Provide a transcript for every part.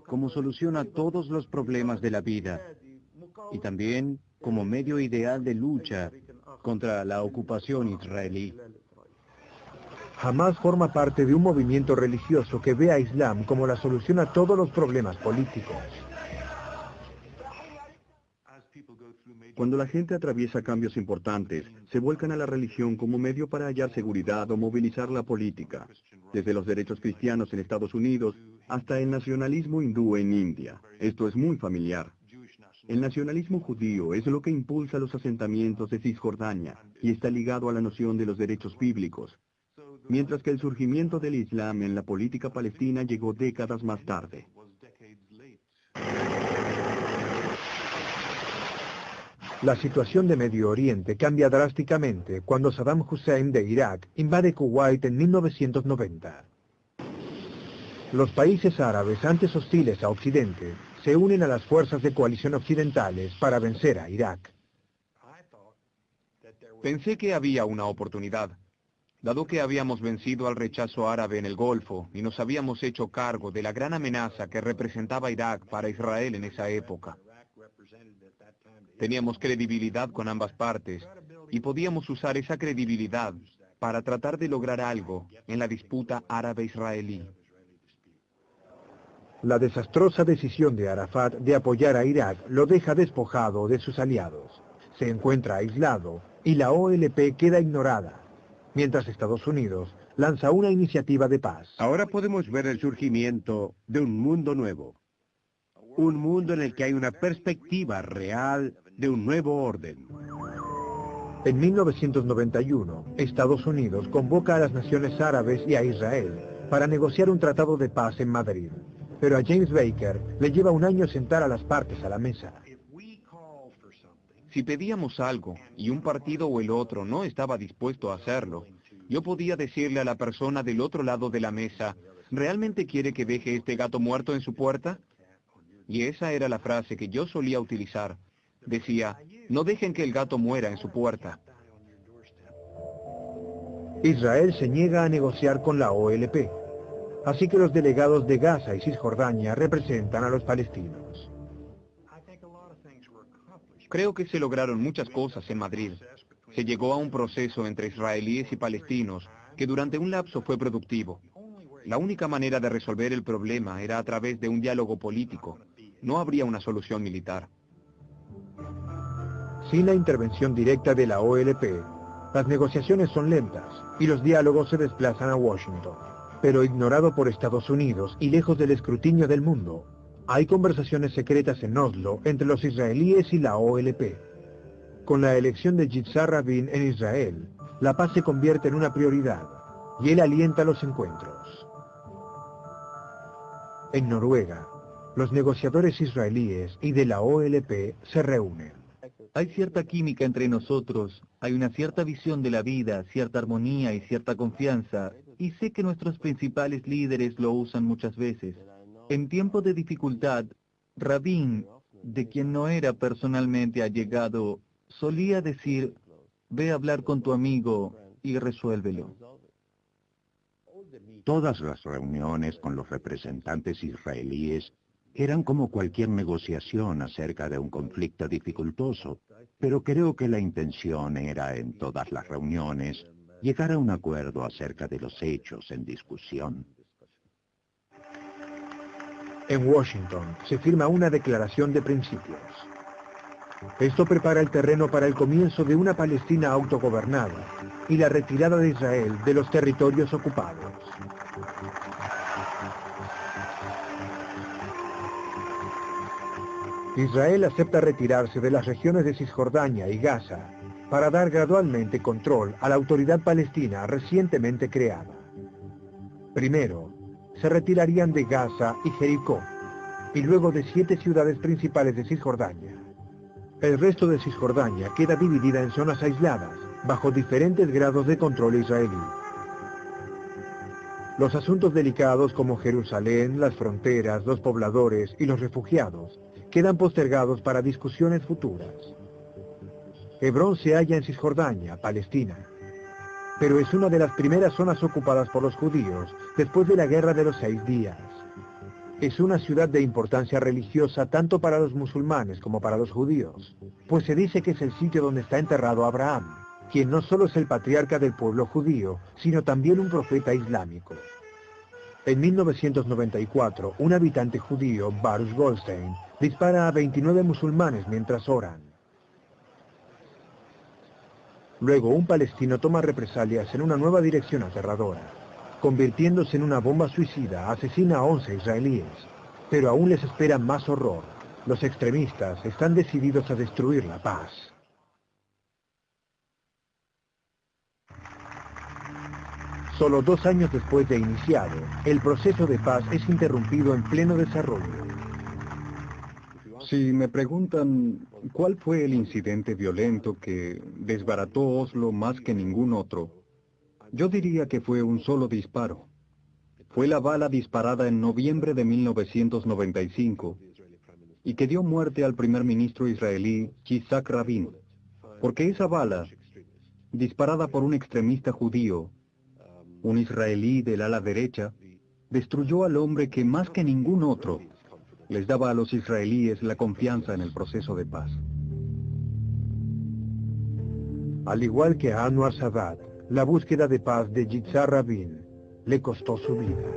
como solución a todos los problemas de la vida y también como medio ideal de lucha contra la ocupación israelí. Hamás forma parte de un movimiento religioso que ve a Islam como la solución a todos los problemas políticos. Cuando la gente atraviesa cambios importantes, se vuelcan a la religión como medio para hallar seguridad o movilizar la política, desde los derechos cristianos en Estados Unidos hasta el nacionalismo hindú en India. Esto es muy familiar. El nacionalismo judío es lo que impulsa los asentamientos de Cisjordania y está ligado a la noción de los derechos bíblicos, mientras que el surgimiento del Islam en la política palestina llegó décadas más tarde. La situación de Medio Oriente cambia drásticamente cuando Saddam Hussein de Irak invade Kuwait en 1990. Los países árabes antes hostiles a Occidente se unen a las fuerzas de coalición occidentales para vencer a Irak. Pensé que había una oportunidad, dado que habíamos vencido al rechazo árabe en el Golfo y nos habíamos hecho cargo de la gran amenaza que representaba Irak para Israel en esa época. Teníamos credibilidad con ambas partes y podíamos usar esa credibilidad para tratar de lograr algo en la disputa árabe-israelí. La desastrosa decisión de Arafat de apoyar a Irak lo deja despojado de sus aliados. Se encuentra aislado y la OLP queda ignorada, mientras Estados Unidos lanza una iniciativa de paz. Ahora podemos ver el surgimiento de un mundo nuevo. Un mundo en el que hay una perspectiva real de un nuevo orden. En 1991, Estados Unidos convoca a las naciones árabes y a Israel para negociar un tratado de paz en Madrid. Pero a James Baker le lleva un año sentar a las partes a la mesa. Si pedíamos algo y un partido o el otro no estaba dispuesto a hacerlo, yo podía decirle a la persona del otro lado de la mesa, ¿realmente quiere que deje este gato muerto en su puerta? Y esa era la frase que yo solía utilizar. Decía, no dejen que el gato muera en su puerta. Israel se niega a negociar con la OLP. Así que los delegados de Gaza y Cisjordania representan a los palestinos. Creo que se lograron muchas cosas en Madrid. Se llegó a un proceso entre israelíes y palestinos que durante un lapso fue productivo. La única manera de resolver el problema era a través de un diálogo político. No habría una solución militar. Sin la intervención directa de la OLP, las negociaciones son lentas y los diálogos se desplazan a Washington. Pero ignorado por Estados Unidos y lejos del escrutinio del mundo, hay conversaciones secretas en Oslo entre los israelíes y la OLP. Con la elección de Yitzhak Rabin en Israel, la paz se convierte en una prioridad y él alienta los encuentros. En Noruega, los negociadores israelíes y de la OLP se reúnen. Hay cierta química entre nosotros, hay una cierta visión de la vida, cierta armonía y cierta confianza, y sé que nuestros principales líderes lo usan muchas veces. En tiempos de dificultad, Rabin, de quien no era personalmente allegado, solía decir, ve a hablar con tu amigo y resuélvelo. Todas las reuniones con los representantes israelíes eran como cualquier negociación acerca de un conflicto dificultoso, pero creo que la intención era, en todas las reuniones, llegar a un acuerdo acerca de los hechos en discusión. En Washington se firma una declaración de principios. Esto prepara el terreno para el comienzo de una Palestina autogobernada y la retirada de Israel de los territorios ocupados. Israel acepta retirarse de las regiones de Cisjordania y Gaza para dar gradualmente control a la autoridad palestina recientemente creada. Primero, se retirarían de Gaza y Jericó, y luego de 7 ciudades principales de Cisjordania. El resto de Cisjordania queda dividida en zonas aisladas, bajo diferentes grados de control israelí. Los asuntos delicados como Jerusalén, las fronteras, los pobladores y los refugiados quedan postergados para discusiones futuras. Hebrón se halla en Cisjordania, Palestina, pero es una de las primeras zonas ocupadas por los judíos después de la Guerra de los 6 días. Es una ciudad de importancia religiosa tanto para los musulmanes como para los judíos, pues se dice que es el sitio donde está enterrado Abraham, quien no solo es el patriarca del pueblo judío, sino también un profeta islámico. En 1994, un habitante judío, Baruch Goldstein, dispara a 29 musulmanes mientras oran. Luego, un palestino toma represalias en una nueva dirección aterradora. Convirtiéndose en una bomba suicida, asesina a 11 israelíes. Pero aún les espera más horror. Los extremistas están decididos a destruir la paz. Solo 2 años después de iniciado, el proceso de paz es interrumpido en pleno desarrollo. Si me preguntan cuál fue el incidente violento que desbarató Oslo más que ningún otro, yo diría que fue un solo disparo. Fue la bala disparada en noviembre de 1995 y que dio muerte al primer ministro israelí Yitzhak Rabin, porque esa bala, disparada por un extremista judío, un israelí del ala derecha, destruyó al hombre que más que ningún otro les daba a los israelíes la confianza en el proceso de paz. Al igual que a Anwar Sadat, la búsqueda de paz de Yitzhak Rabin le costó su vida.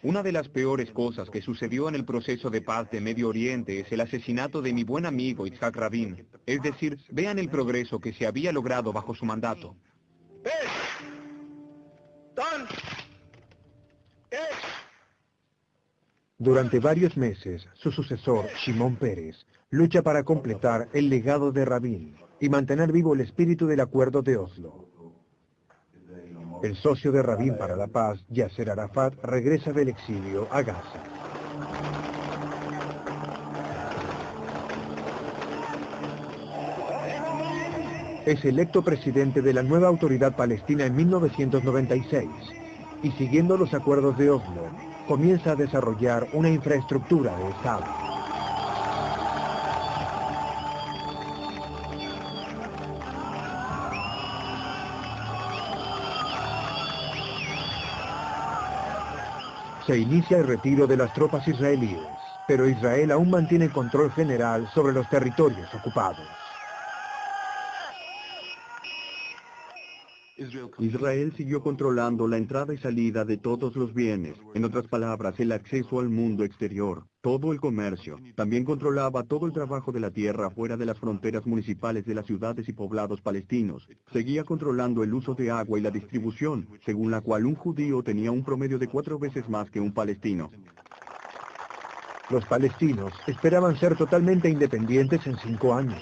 Una de las peores cosas que sucedió en el proceso de paz de Medio Oriente es el asesinato de mi buen amigo Yitzhak Rabin. Es decir, vean el progreso que se había logrado bajo su mandato. Durante varios meses, su sucesor, Shimon Peres, lucha para completar el legado de Rabin y mantener vivo el espíritu del Acuerdo de Oslo. El socio de Rabin para la paz, Yasser Arafat, regresa del exilio a Gaza. Es electo presidente de la nueva autoridad palestina en 1996 y siguiendo los acuerdos de Oslo, comienza a desarrollar una infraestructura de Estado. Se inicia el retiro de las tropas israelíes, pero Israel aún mantiene control general sobre los territorios ocupados. Israel siguió controlando la entrada y salida de todos los bienes, en otras palabras, el acceso al mundo exterior, todo el comercio. También controlaba todo el trabajo de la tierra fuera de las fronteras municipales de las ciudades y poblados palestinos. Seguía controlando el uso de agua y la distribución, según la cual un judío tenía un promedio de 4 veces más que un palestino. Los palestinos esperaban ser totalmente independientes en 5 años.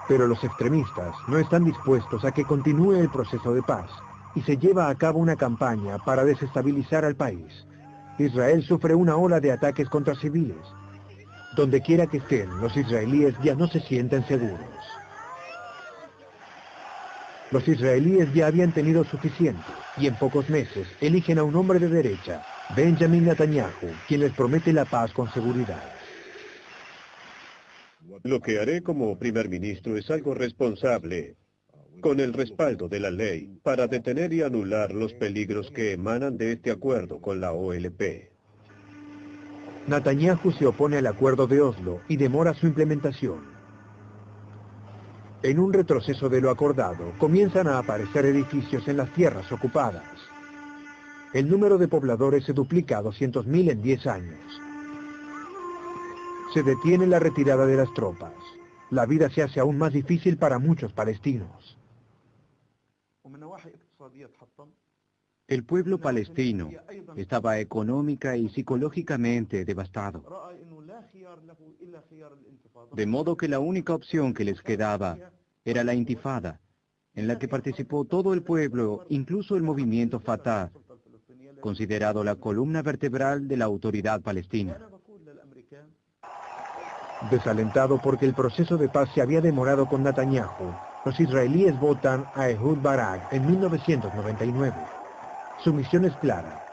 Pero los extremistas no están dispuestos a que continúe el proceso de paz y se lleva a cabo una campaña para desestabilizar al país. Israel sufre una ola de ataques contra civiles. Donde quiera que estén, los israelíes ya no se sienten seguros. Los israelíes ya habían tenido suficiente y en pocos meses eligen a un hombre de derecha, Benjamin Netanyahu, quien les promete la paz con seguridad. Lo que haré como primer ministro es algo responsable, con el respaldo de la ley, para detener y anular los peligros que emanan de este acuerdo con la OLP. Netanyahu se opone al acuerdo de Oslo y demora su implementación. En un retroceso de lo acordado, comienzan a aparecer edificios en las tierras ocupadas. El número de pobladores se duplica a 200.000 en 10 años. Se detiene la retirada de las tropas. La vida se hace aún más difícil para muchos palestinos. El pueblo palestino estaba económica y psicológicamente devastado. De modo que la única opción que les quedaba era la intifada, en la que participó todo el pueblo, incluso el movimiento Fatah, considerado la columna vertebral de la autoridad palestina. Desalentado porque el proceso de paz se había demorado con Netanyahu, los israelíes votan a Ehud Barak en 1999. Su misión es clara: